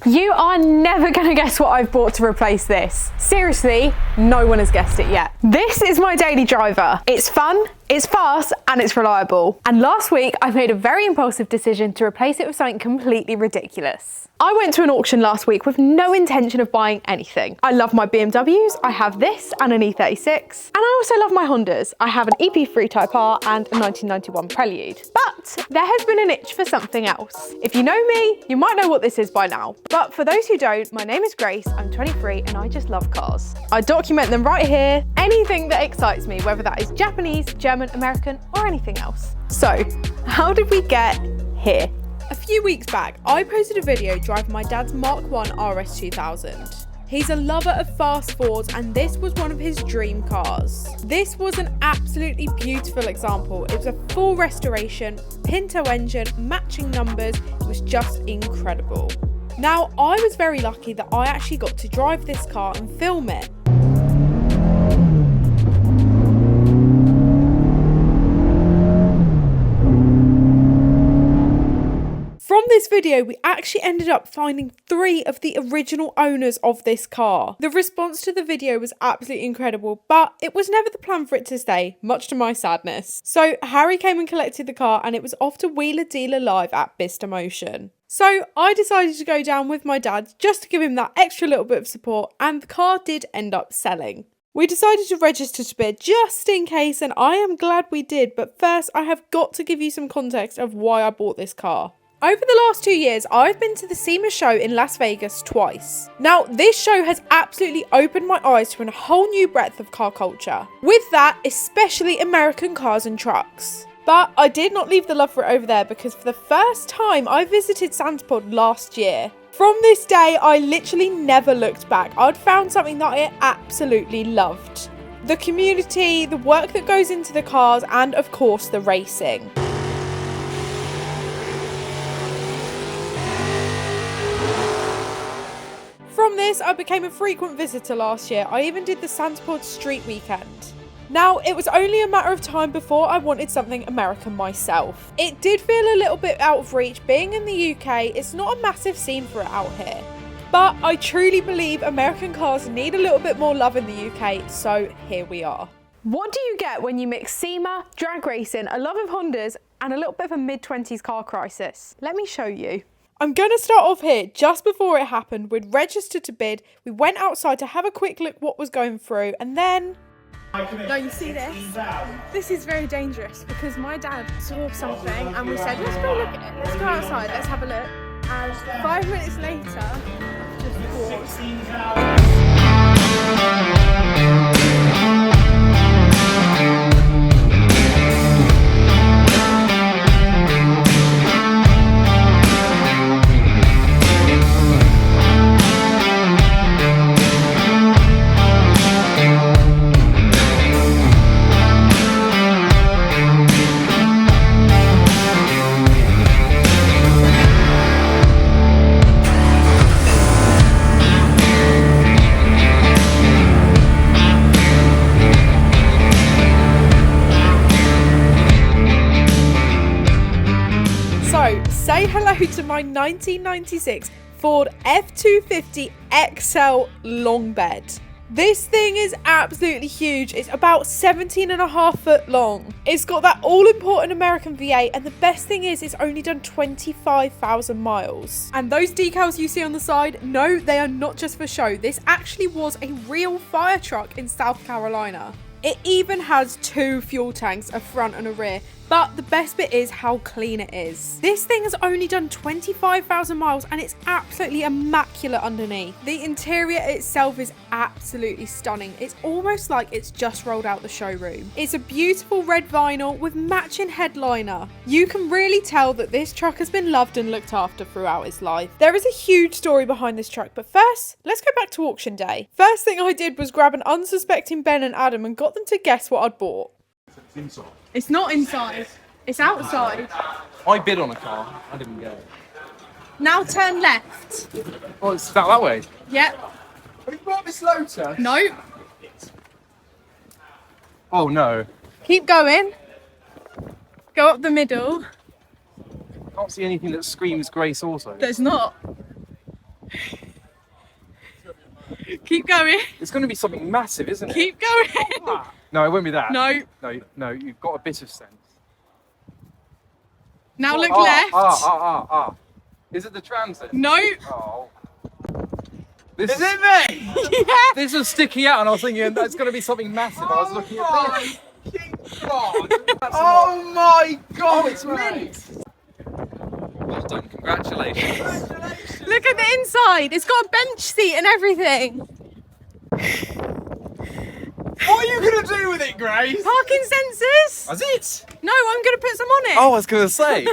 You are never gonna guess what I've bought to replace this. Seriously, no one has guessed it yet. This is my daily driver. It's fun, it's fast, and it's reliable. And last week, I made a very impulsive decision to replace it with something completely ridiculous. I went to an auction last week with no intention of buying anything. I love my BMWs, I have this and an E36, and I also love my Hondas. I have an EP3 Type R and a 1991 Prelude. But there has been an itch for something else. If you know me, you might know what this is by now. But for those who don't, my name is Grace, I'm 23 and I just love cars. I document them right here, anything that excites me, whether that is Japanese, German, American, or anything else. So, how did we get here? A few weeks back, I posted a video driving my dad's Mark I RS 2000. He's a lover of fast Fords and this was one of his dream cars. This was an absolutely beautiful example. It was a full restoration, Pinto engine, matching numbers. It was just incredible. Now, I was very lucky that I actually got to drive this car and film it. From this video, we actually ended up finding 3 of the original owners of this car. The response to the video was absolutely incredible, but it was never the plan for it to stay, much to my sadness. So Harry came and collected the car and it was off to Wheeler Dealer Live at Bicester Motion. So I decided to go down with my dad just to give him that extra little bit of support, and the car did end up selling. We decided to register to bid just in case, and I am glad we did, but first I have got to give you some context of why I bought this car. Over the last 2 years, I've been to the SEMA show in Las Vegas twice. Now, this show has absolutely opened my eyes to a whole new breadth of car culture. With that, especially American cars and trucks. But I did not leave the love for it over there, because for the first time, I visited Santapod last year. From this day, I literally never looked back. I'd found something that I absolutely loved. The community, the work that goes into the cars, and of course, the racing. From this, I became a frequent visitor last year. I even did the Santapod Street Weekend. Now, it was only a matter of time before I wanted something American myself. It did feel a little bit out of reach. Being in the UK, it's not a massive scene for it out here. But I truly believe American cars need a little bit more love in the UK, so here we are. What do you get when you mix SEMA, drag racing, a love of Hondas, and a little bit of a mid-20s car crisis? Let me show you. I'm going to start off here. Just before it happened, we'd registered to bid. We went outside to have a quick look what was going through, and then... No, you see this? This is very dangerous because my dad saw something and we said, let's go look at it. Let's go outside, let's have a look. And 5 minutes later, just walked. Say hello to my 1996 Ford F250 XL long bed. This thing is absolutely huge. It's about 17.5 foot long. It's got that all-important American V8, and the best thing is it's only done 25,000 miles. And those decals you see on the side, no, they are not just for show. This actually was a real fire truck in South Carolina. It even has 2 fuel tanks, a front and a rear. But the best bit is how clean it is. This thing has only done 25,000 miles and it's absolutely immaculate underneath. The interior itself is absolutely stunning. It's almost like it's just rolled out the showroom. It's a beautiful red vinyl with matching headliner. You can really tell that this truck has been loved and looked after throughout its life. There is a huge story behind this truck, but first, let's go back to auction day. First thing I did was grab an unsuspecting Ben and Adam and got them to guess what I'd bought. It's inside. It's not inside, it's outside. I bid on a car, I didn't get it. Now turn left. Oh, it's that way? Yep. Have you brought this Lotus? No. Oh no. Keep going. Go up the middle. I can't see anything that screams Grace also. There's not. Keep going. It's going to be something massive, isn't it? Keep going. No, it won't be that. No. No, you've got a bit of sense. Now look left. Is it the transit? No. Oh. This Is it me? Yeah. This was sticking out, and I was thinking that's going to be something massive. I was looking at this. Oh my god! It's mint. Well done, congratulations. Look at the inside. It's got a bench seat and everything. What are you gonna do with it, Grace? Parking sensors. That's it. No, I'm going to put some on it. Oh, I was going to say.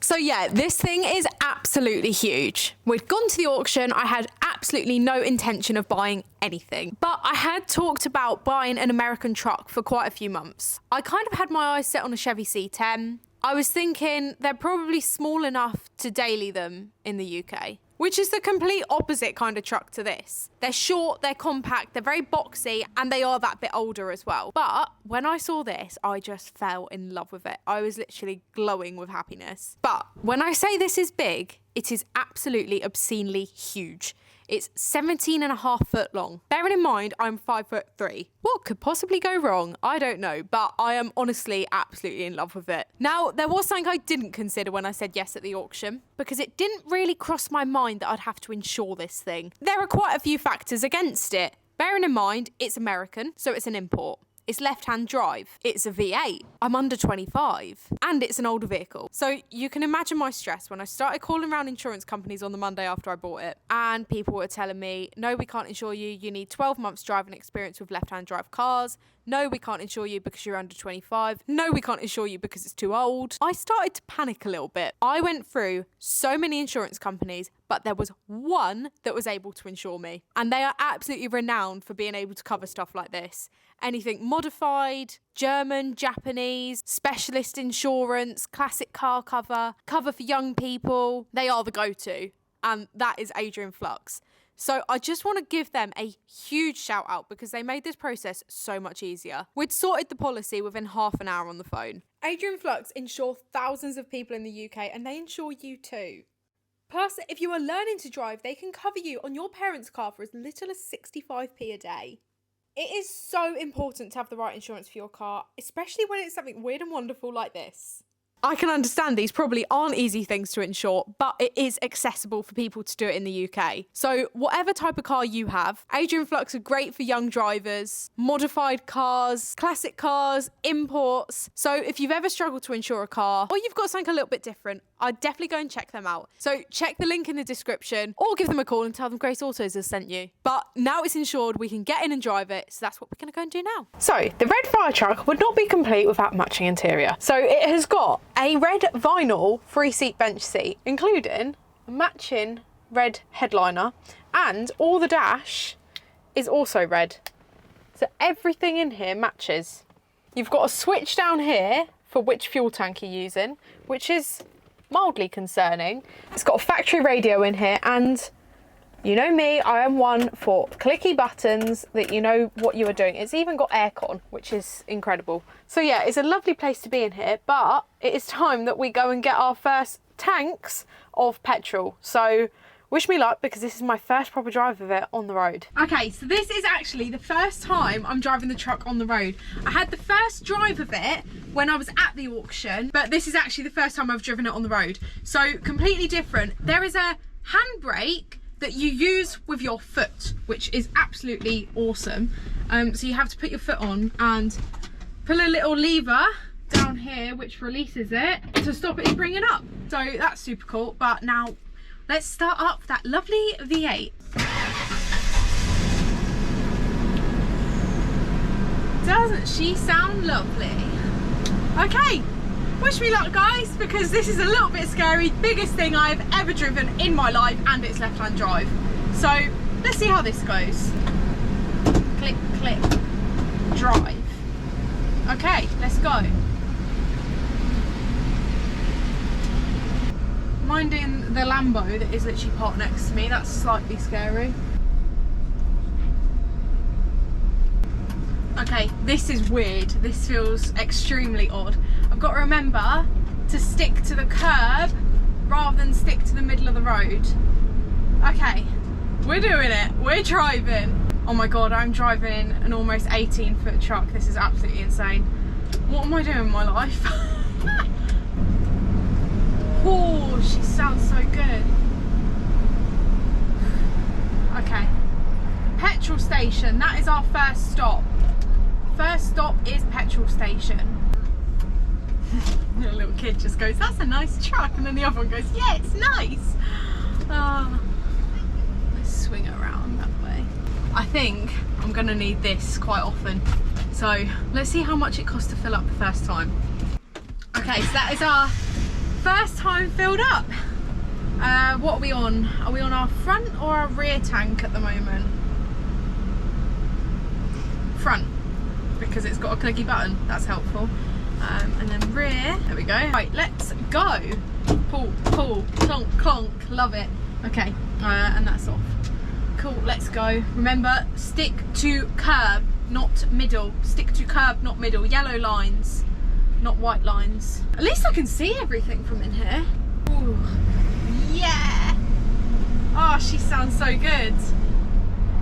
So yeah, this thing is absolutely huge. We'd gone to the auction, I had absolutely no intention of buying anything, but I had talked about buying an American truck for quite a few months. I kind of had my eyes set on a Chevy C10. I was thinking they're probably small enough to daily them in the UK, which is the complete opposite kind of truck to this. They're short, they're compact, they're very boxy, and they are that bit older as well. But when I saw this, I just fell in love with it. I was literally glowing with happiness. But when I say this is big, it is absolutely obscenely huge. It's 17.5 foot long. Bearing in mind, I'm 5'3". What could possibly go wrong? I don't know, but I am honestly absolutely in love with it. Now, there was something I didn't consider when I said yes at the auction, because it didn't really cross my mind that I'd have to insure this thing. There are quite a few factors against it. Bearing in mind, it's American, so it's an import. It's left-hand drive. It's a V8. I'm under 25. And it's an older vehicle. So you can imagine my stress when I started calling around insurance companies on the Monday after I bought it. And people were telling me, no, we can't insure you. You need 12 months driving experience with left-hand drive cars. No, we can't insure you because you're under 25. No, we can't insure you because it's too old. I started to panic a little bit. I went through so many insurance companies, but there was one that was able to insure me. And they are absolutely renowned for being able to cover stuff like this. Anything modified, German, Japanese, specialist insurance, classic car cover, cover for young people. They are the go-to. And that is Adrian Flux. So I just want to give them a huge shout out because they made this process so much easier. We'd sorted the policy within half an hour on the phone. Adrian Flux insure thousands of people in the UK and they insure you too. Plus, if you are learning to drive, they can cover you on your parents' car for as little as 65p a day. It is so important to have the right insurance for your car, especially when it's something weird and wonderful like this. I can understand these probably aren't easy things to insure, but it is accessible for people to do it in the UK. So whatever type of car you have, Adrian Flux are great for young drivers, modified cars, classic cars, imports. So if you've ever struggled to insure a car or you've got something a little bit different, I'd definitely go and check them out. So check the link in the description or give them a call and tell them Grace Autos has sent you. But now it's insured, we can get in and drive it. So that's what we're going to go and do now. So the red fire truck would not be complete without matching interior. So it has got a red vinyl 3-seat bench seat, including a matching red headliner, and all the dash is also red. So everything in here matches. You've got a switch down here for which fuel tank you're using, which is mildly concerning. It's got a factory radio in here, and you know me, I am one for clicky buttons that you know what you are doing. It's even got aircon, which is incredible. So yeah, it's a lovely place to be in here, but it is time that we go and get our first tanks of petrol. So wish me luck, because this is my first proper drive of it on the road. Okay, so this is actually the first time I'm driving the truck on the road. I had the first drive of it when I was at the auction, but this is actually the first time I've driven it on the road. So completely different. There is a handbrake that you use with your foot, which is absolutely awesome. So you have to put your foot on and pull a little lever down here which releases it to stop it from bringing up. So that's super cool. But now let's start up that lovely V8. Doesn't she sound lovely? Okay, wish me luck guys, because this is a little bit scary. Biggest thing I've ever driven in my life, and it's left-hand drive. So let's see how this goes. Click, click, drive. Okay, let's go. Minding the Lambo that is literally parked next to me, that's slightly scary. Okay, this is weird. This feels extremely odd. I've got to remember to stick to the curb rather than stick to the middle of the road. Okay, we're doing it. We're driving. Oh my God, I'm driving an almost 18-foot truck. This is absolutely insane. What am I doing in my life? Oh, she sounds so good. Okay. Petrol station, that is our first stop. First stop is petrol station. The little kid just goes, that's a nice truck, and then the other one goes, yeah, it's nice. Let's swing it around that way. I think I'm gonna need this quite often. So let's see how much it costs to fill up the first time. Okay, so that is our first time filled up. What are we on? Are we on our front or our rear tank at the moment? Front, because it's got a clicky button. That's helpful. And then rear, there we go. Right, let's go. Pull, pull, clonk, clonk, love it. Okay, and that's off. Cool, let's go. Remember, stick to curb, not middle. Stick to curb, not middle. Yellow lines, not white lines. At least I can see everything from in here. Ooh, yeah. Oh, she sounds so good.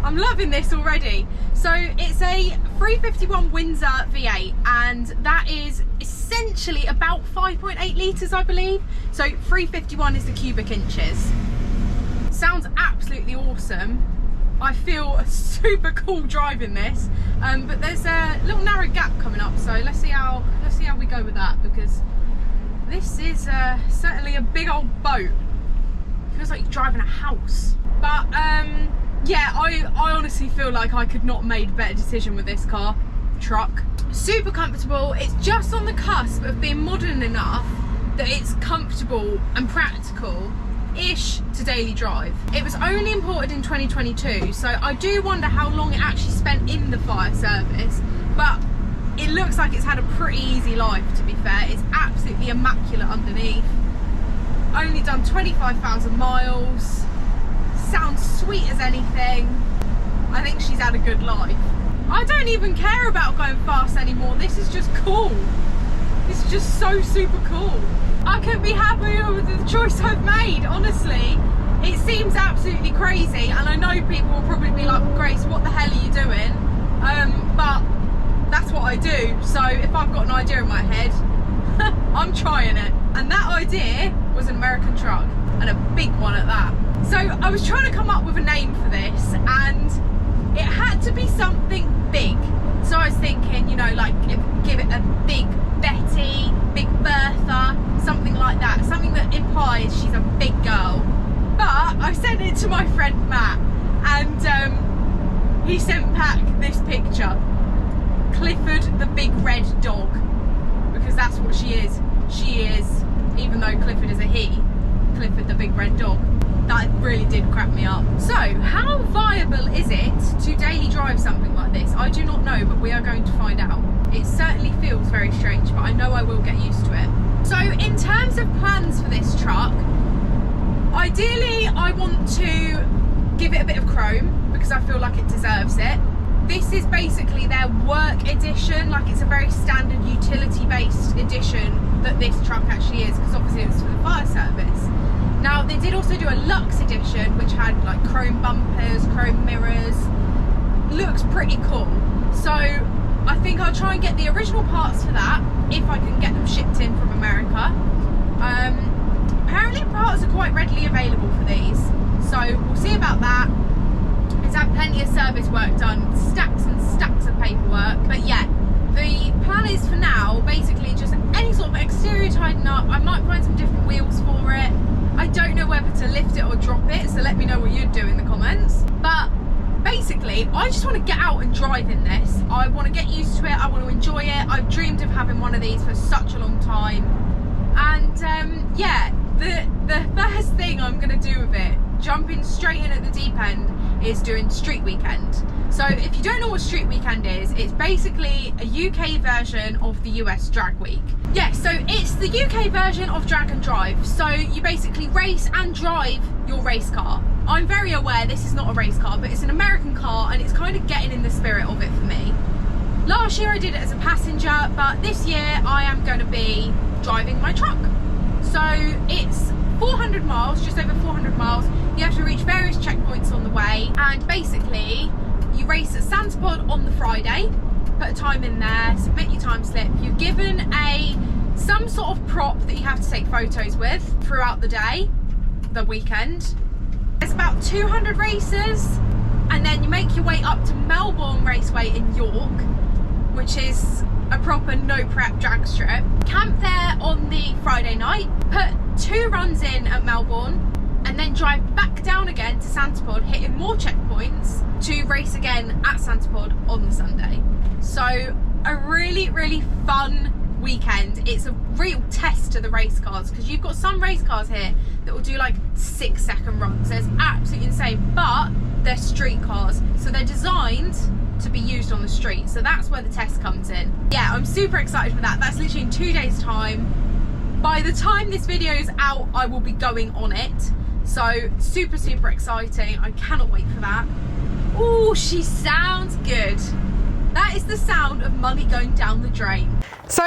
I'm loving this already. So it's a 351 Windsor V8, and that is essentially about 5.8 litres, I believe. So 351 is the cubic inches. Sounds absolutely awesome. I feel super cool driving this, but there's a little narrow gap coming up, so let's see how we go with that, because this is certainly a big old boat. Feels like you're driving a house. But yeah, I honestly feel like I could not have made a better decision with this truck. Super comfortable. It's just on the cusp of being modern enough that it's comfortable and practical-ish to daily drive. It was only imported in 2022, so I do wonder how long it actually spent in the fire service, but it looks like it's had a pretty easy life, to be fair. It's absolutely immaculate underneath. Only done 25,000 miles. Sounds sweet as anything. I think she's had a good life. I don't even care about going fast anymore. This is just cool. This is just so super cool. I couldn't be happier with the choice I've made, honestly. It seems absolutely crazy, and I know people will probably be like, Grace, what the hell are you doing? But that's what I do. So if I've got an idea in my head, I'm trying it. And that idea was an American truck, and a big one at that. So I was trying to come up with a name for this, and it had to be something big. So I was thinking, you know, like give it a Big Betty, Big Bertha, something like that. Something that implies she's a big girl. But I sent it to my friend Matt, and he sent back this picture. Clifford the big red dog. Because that's what she is. She is, even though Clifford is a he, Clifford the big red dog. That really did crack me up. So, how viable is it to daily drive something like this? I do not know, but we are going to find out. It certainly feels very strange, but I know I will get used to it. So, in terms of plans for this truck, ideally I want to give it a bit of chrome, because I feel like it deserves it. This is basically their work edition, like it's a very standard utility-based edition that this truck actually is, because obviously it's for the fire service. Now, they did also do a luxe edition, which had like chrome bumpers, chrome mirrors. Looks pretty cool. So I think I'll try and get the original parts for that, if I can get them shipped in from America. Apparently parts are quite readily available for these, so we'll see about that. It's had plenty of service work done, stacks and stacks of paperwork. But yeah, the plan is for now, basically just any sort of exterior tidying up. I might find some different wheels for it. I don't know whether to lift it or drop it, so let me know what you'd do in the comments. But basically, I just want to get out and drive in this. I want to get used to it, I want to enjoy it. I've dreamed of having one of these for such a long time. And yeah, the first thing I'm going to do with it, jumping straight in at the deep end, is doing Street Weekend. So if you don't know what Street Weekend is, it's basically a UK version of the US Drag Week. Yeah, so it's the UK version of Drag and Drive. So you basically race and drive your race car. I'm very aware this is not a race car, but it's an American car, and it's kind of getting in the spirit of it for me. Last year I did it as a passenger, but this year I am going to be driving my truck. So it's 400 miles, just over 400 miles. You have to reach various checkpoints on the way, and basically you race at Santapod on the Friday, put a time in there, submit your time slip. You're given some sort of prop that you have to take photos with throughout the day, the weekend. There's about 200 races, and then you make your way up to Melbourne Raceway in York, which is a proper no prep drag strip. Camp there on the Friday night, put 2 runs in at Melbourne, and then drive back down again to Santapod, hitting more checkpoints to race again at Santapod on the Sunday. So a really, really fun weekend. It's a real test to the race cars, because you've got some race cars here that will do like 6-second runs. It's absolutely insane, but they're street cars, so they're designed to be used on the street. So that's where the test comes in. Yeah, I'm super excited for that. That's literally in 2 days' time. By the time this video is out, I will be going on it. So super, super exciting. I cannot wait for that. Oh, she sounds good. That is the sound of money going down the drain. So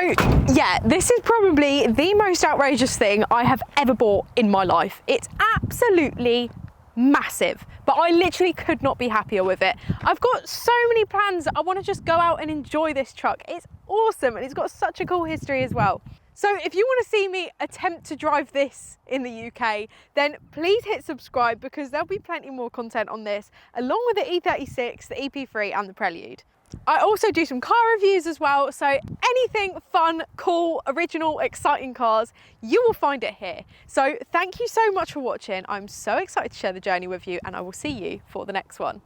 yeah, this is probably the most outrageous thing I have ever bought in my life. It's absolutely massive, but I literally could not be happier with it. I've got so many plans. I want to just go out and enjoy this truck. It's awesome, and it's got such a cool history as well. So if you want to see me attempt to drive this in the UK, then please hit subscribe, because there'll be plenty more content on this, along with the E36, the EP3 and the Prelude. I also do some car reviews as well, so anything fun, cool, original, exciting cars, you will find it here. So thank you so much for watching. I'm so excited to share the journey with you, and I will see you for the next one.